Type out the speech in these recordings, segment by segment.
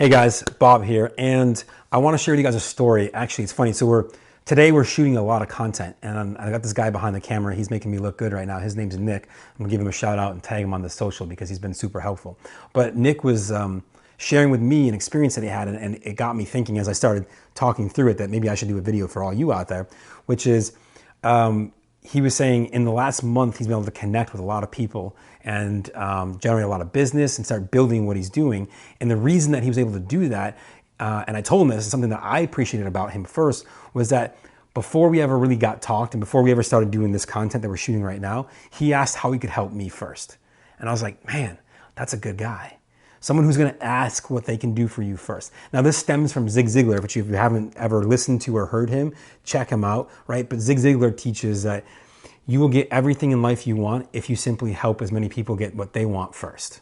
Hey guys, Bob here, and I want to share with you guys a story. Actually, it's funny. So today we're shooting a lot of content, and I got this guy behind the camera. He's making me look good right now. His name's Nick. I'm gonna give him a shout out and tag him on the social because he's been super helpful. But Nick was sharing with me an experience that he had, and it got me thinking as I started talking through it that maybe I should do a video for all you out there, which is he was saying in the last month he's been able to connect with a lot of people and generate a lot of business and start building what he's doing. And the reason that he was able to do that, and I told him this is something that I appreciated about him first, was that before we ever really got talked and before we ever started doing this content that we're shooting right now, he asked how he could help me first. And I was like, man, that's a good guy. Someone who's going to ask what they can do for you first. Now, this stems from Zig Ziglar, which if you haven't ever listened to or heard him, check him out, right? But Zig Ziglar teaches that you will get everything in life you want if you simply help as many people get what they want first.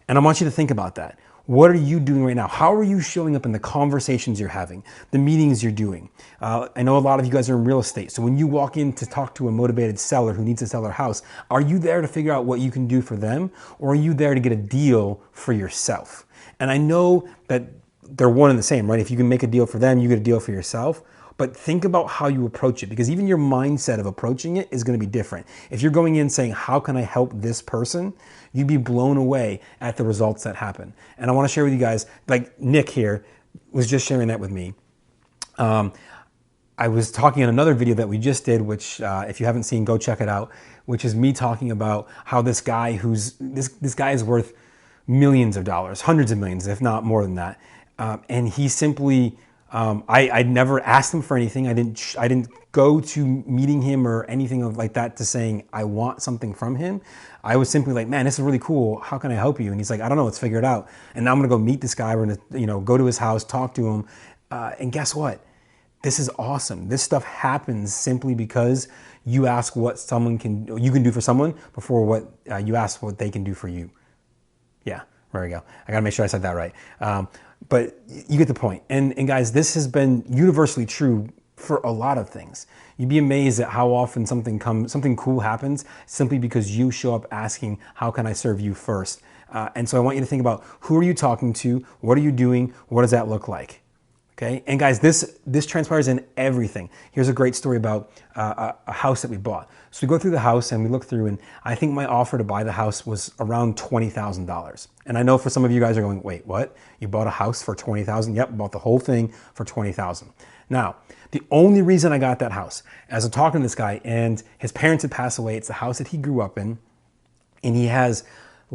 And I want you to think about that. What are you doing right now? How are you showing up in the conversations you're having, the meetings you're doing? I know a lot of you guys are in real estate. So when you walk in to talk to a motivated seller who needs to sell their house, are you there to figure out what you can do for them? Or are you there to get a deal for yourself? And I know that they're one and the same, right? If you can make a deal for them, you get a deal for yourself. But think about how you approach it, because even your mindset of approaching it is going to be different. If you're going in saying, how can I help this person? You'd be blown away at the results that happen. And I want to share with you guys, like Nick here was just sharing that with me. I was talking in another video that we just did, which if you haven't seen, go check it out, which is me talking about how this guy this guy is worth millions of dollars, hundreds of millions, if not more than that. And he simply, I never asked him for anything. I didn't go to meeting him or anything like that to saying I want something from him. I was simply like, man, this is really cool. How can I help you? And he's like, I don't know. Let's figure it out. And now I'm gonna go meet this guy. We're gonna, go to his house, talk to him, and guess what? This is awesome. This stuff happens simply because you ask what you can do for someone before what you ask what they can do for you. Yeah, there we go. I gotta make sure I said that right. But you get the point. And guys, this has been universally true for a lot of things. You'd be amazed at how often something cool happens simply because you show up asking, how can I serve you first? And so I want you to think about, who are you talking to? What are you doing? What does that look like? Okay. And guys, this transpires in everything. Here's a great story about a house that we bought. So we go through the house and we look through, and I think my offer to buy the house was around $20,000. And I know for some of you guys are going, wait, what? You bought a house for $20,000? Yep, bought the whole thing for $20,000. Now, the only reason I got that house, as I'm talking to this guy, and his parents had passed away, it's the house that he grew up in, and he has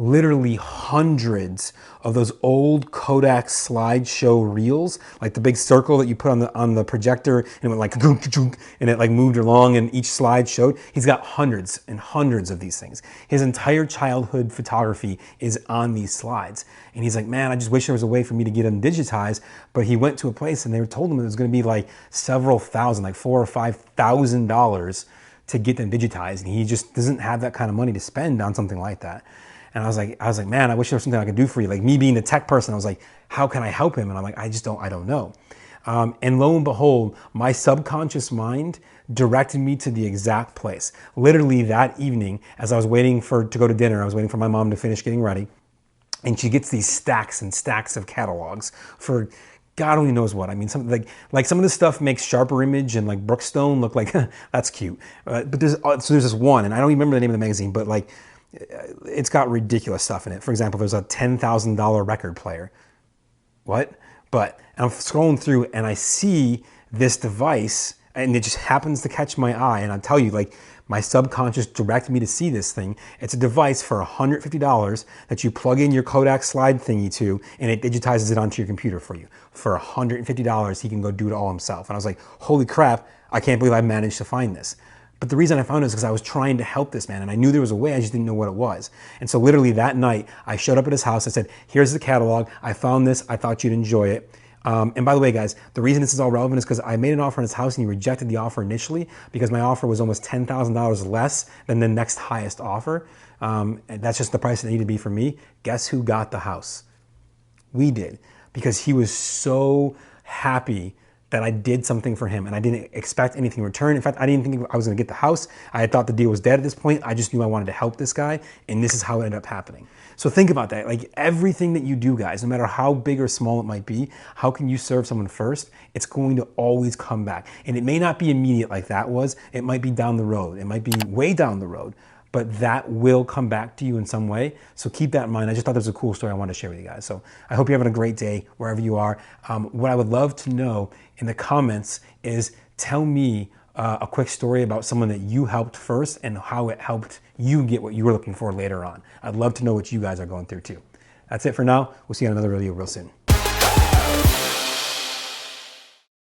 literally hundreds of those old Kodak slideshow reels, like the big circle that you put on the projector, and it went like and it like moved along, and each slide showed. He's got hundreds and hundreds of these things. His entire childhood photography is on these slides, and he's like, man, I just wish there was a way for me to get them digitized. But he went to a place and they told him it was going to be like several thousand, like $4,000 or $5,000 to get them digitized, and he just doesn't have that kind of money to spend on something like that. And I was like, man, I wish there was something I could do for you. Like, me being a tech person, I was like, how can I help him? And I'm like, I don't know. And lo and behold, my subconscious mind directed me to the exact place. Literally that evening, as I was waiting to go to dinner, I was waiting for my mom to finish getting ready. And she gets these stacks and stacks of catalogs for God only knows what. I mean, something like some of this stuff makes Sharper Image and like Brookstone look like, that's cute. But there's this one, and I don't even remember the name of the magazine, but like, it's got ridiculous stuff in it. For example, there's a $10,000 record player. What? And I'm scrolling through and I see this device, and it just happens to catch my eye. And I'll tell you, like, my subconscious directed me to see this thing. It's a device for $150 that you plug in your Kodak slide thingy to, and it digitizes it onto your computer for you. For $150, he can go do it all himself. And I was like, holy crap, I can't believe I managed to find this. But the reason I found it is because I was trying to help this man, and I knew there was a way, I just didn't know what it was. And so literally that night, I showed up at his house. I said, here's the catalog. I found this. I thought you'd enjoy it. And by the way, guys, the reason this is all relevant is because I made an offer on his house and he rejected the offer initially because my offer was almost $10,000 less than the next highest offer. And that's just the price it needed to be for me. Guess who got the house? We did, because he was so happy that I did something for him and I didn't expect anything in return. In fact, I didn't think I was gonna get the house. I had thought the deal was dead at this point. I just knew I wanted to help this guy, and this is how it ended up happening. So think about that. Like everything that you do, guys, no matter how big or small it might be, how can you serve someone first? It's going to always come back. And it may not be immediate like that was. It might be down the road. It might be way down the road, but that will come back to you in some way. So keep that in mind. I just thought that was a cool story I wanted to share with you guys. So I hope you're having a great day wherever you are. What I would love to know in the comments is tell me a quick story about someone that you helped first and how it helped you get what you were looking for later on. I'd love to know what you guys are going through too. That's it for now. We'll see you on another video real soon.